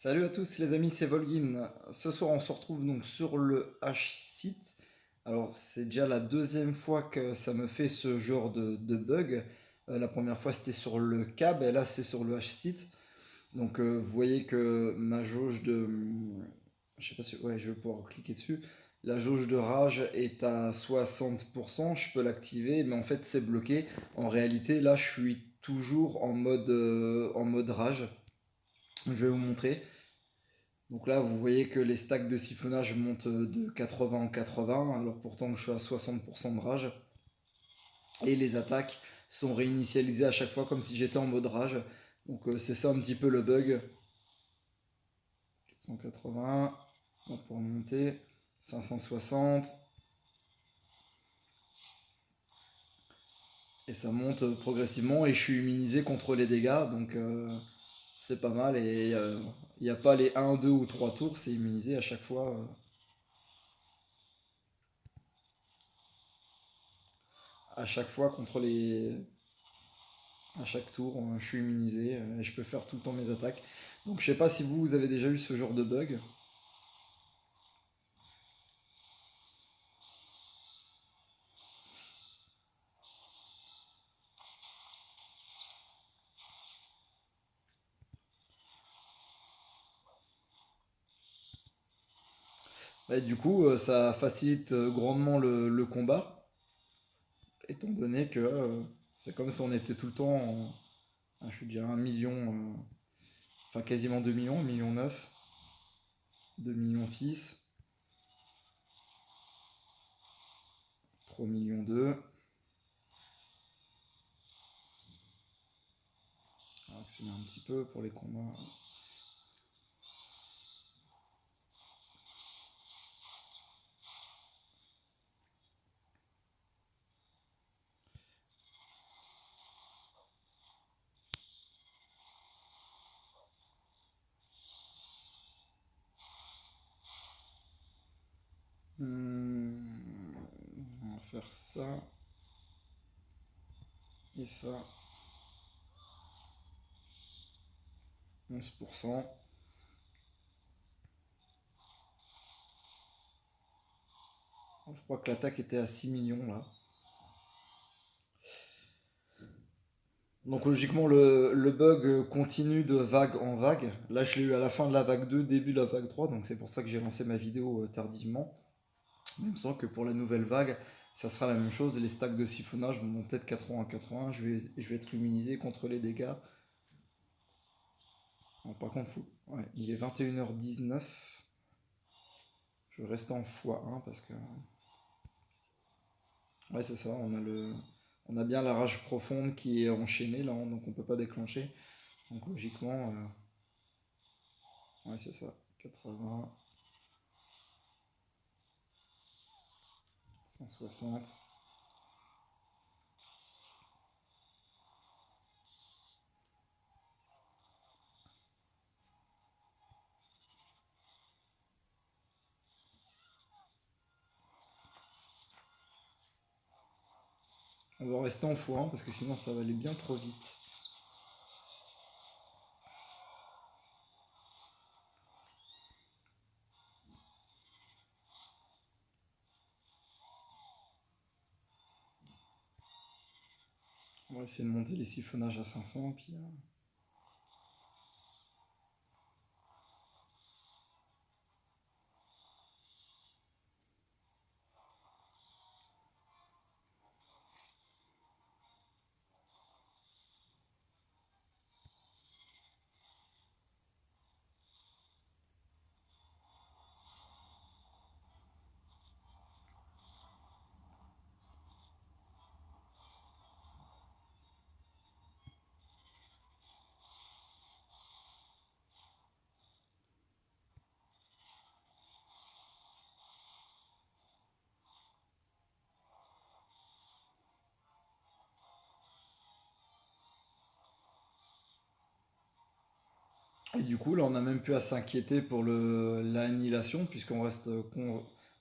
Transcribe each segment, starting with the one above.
Salut à tous les amis, c'est Volgin. Ce soir on se retrouve donc sur le H-Site. Alors c'est déjà la deuxième fois que ça me fait ce genre de bug. La première fois c'était sur le cab et là c'est sur le H-Site. Donc vous voyez que ma jauge de... Je sais pas si... Ouais, je vais pouvoir cliquer dessus. La jauge de rage est à 60%, je peux l'activer, mais en fait c'est bloqué. En réalité là je suis toujours en mode rage. Je vais vous montrer. Donc là, vous voyez que les stacks de siphonnage montent de 80 en 80, alors pourtant que je suis à 60% de rage. Et les attaques sont réinitialisées à chaque fois comme si j'étais en mode rage. Donc c'est ça un petit peu le bug. 480, on va pouvoir monter. 560. Et ça monte progressivement et je suis immunisé contre les dégâts. Donc c'est pas mal. Et il n'y a pas les 1, 2 ou 3 tours, c'est immunisé à chaque fois. À chaque fois contre les, à chaque tour, je suis immunisé et je peux faire tout le temps mes attaques. Donc je sais pas si vous avez déjà eu ce genre de bug. Et du coup, ça facilite grandement le combat, étant donné que c'est comme si on était tout le temps je suis déjà 1 million, enfin quasiment 2 millions, 1 million 9, 2 millions 6, 3 millions 2. On va accélérer un petit peu pour les combats. On va faire ça et ça, 11%. Je crois que l'attaque était à 6 millions là. Donc logiquement, le bug continue de vague en vague. Là, je l'ai eu à la fin de la vague 2, début de la vague 3, donc c'est pour ça que j'ai lancé ma vidéo tardivement. Mais il me semble que pour la nouvelle vague, ça sera la même chose. Les stacks de siphonnage vont monter de 80 à 80. Je vais être immunisé contre les dégâts. Bon, par contre, ouais, il est 21h19. Je vais rester en x1 parce que... Ouais, c'est ça, on a bien la rage profonde qui est enchaînée là, donc on peut pas déclencher. Donc logiquement, ouais, c'est ça. 80, 160. On va rester en x1 parce que sinon ça va aller bien trop vite. On va essayer de monter les siphonnages à 500 puis et du coup là on n'a même plus à s'inquiéter pour l'annihilation puisqu'on reste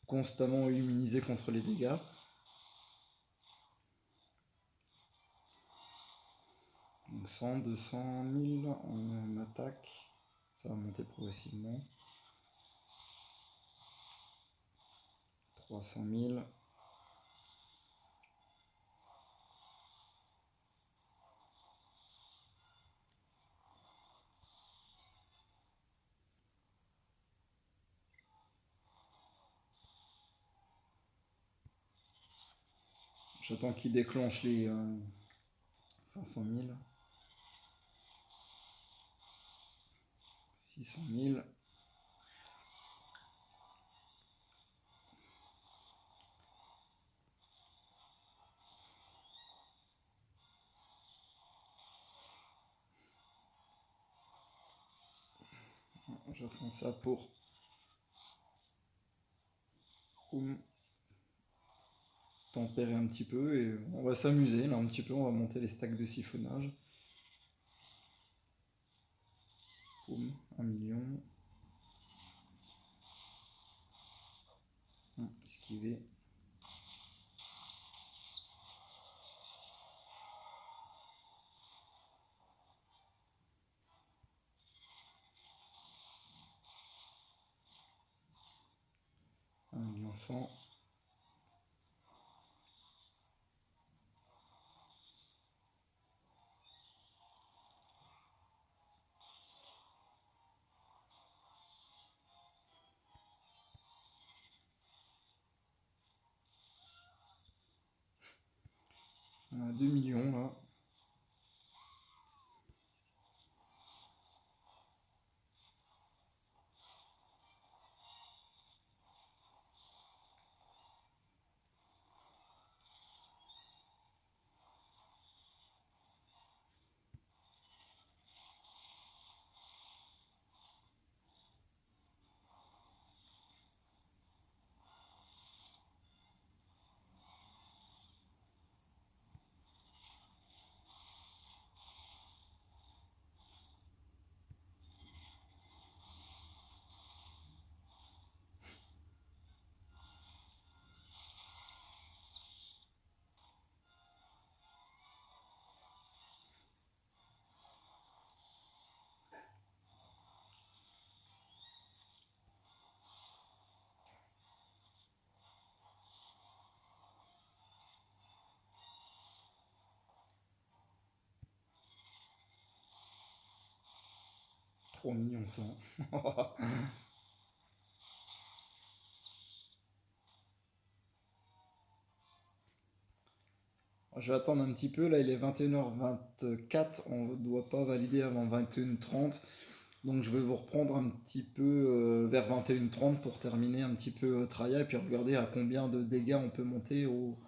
constamment immunisé contre les dégâts. Donc 100, 200 000 en attaque. Ça va monter progressivement. 300 000. J'attends qu'il déclenche les 500 000. 600 000. J'attends ça pour tempérer un petit peu et on va s'amuser là un petit peu. On va monter les stacks de siphonnage. Boum, 1 million. Esquiver. Un million 100. On a 2 millions là. Trois millions 100. Je vais attendre un petit peu, là il est 21h24, on ne doit pas valider avant 21h30, donc je vais vous reprendre un petit peu vers 21h30 pour terminer un petit peu Traya et puis regarder à combien de dégâts on peut monter au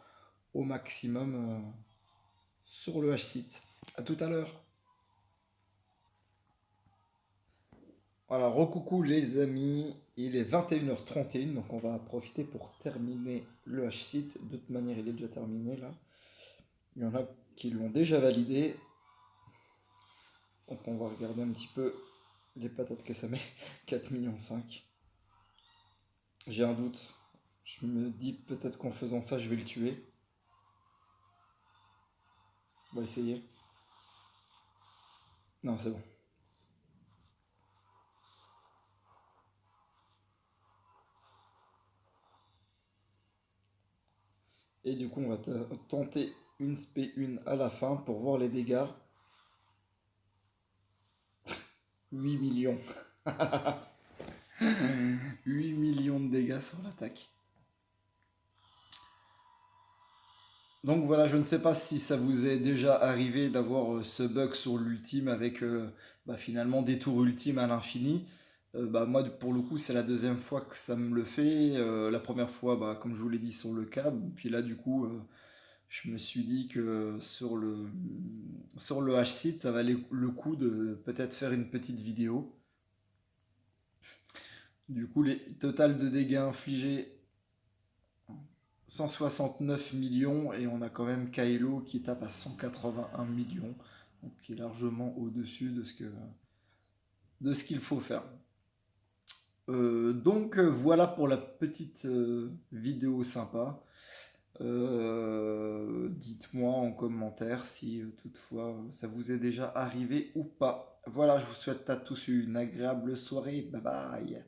maximum sur le H-Site. A tout à l'heure. Voilà, recoucou les amis, il est 21h31, donc on va profiter pour terminer le H-Site. De toute manière, il est déjà terminé là. Il y en a qui l'ont déjà validé. Donc on va regarder un petit peu les patates que ça met. 4,5 millions. J'ai un doute. Je me dis peut-être qu'en faisant ça, je vais le tuer. On va essayer. Non, c'est bon. Et du coup, on va tenter une spé 1 à la fin pour voir les dégâts. 8 millions. 8 millions de dégâts sur l'attaque. Donc voilà, je ne sais pas si ça vous est déjà arrivé d'avoir ce bug sur l'ultime avec finalement des tours ultimes à l'infini. Moi, pour le coup, c'est la deuxième fois que ça me le fait. La première fois, comme je vous l'ai dit, sur le câble. Puis là, du coup, je me suis dit que sur le H-Seed, ça valait le coup de peut-être faire une petite vidéo. Du coup, les total de dégâts infligés 169 millions et on a quand même Kylo qui tape à 181 millions, donc qui est largement au-dessus de ce qu'il faut faire. Voilà pour la petite vidéo sympa. Dites-moi en commentaire si toutefois ça vous est déjà arrivé ou pas. Voilà, je vous souhaite à tous une agréable soirée. Bye bye.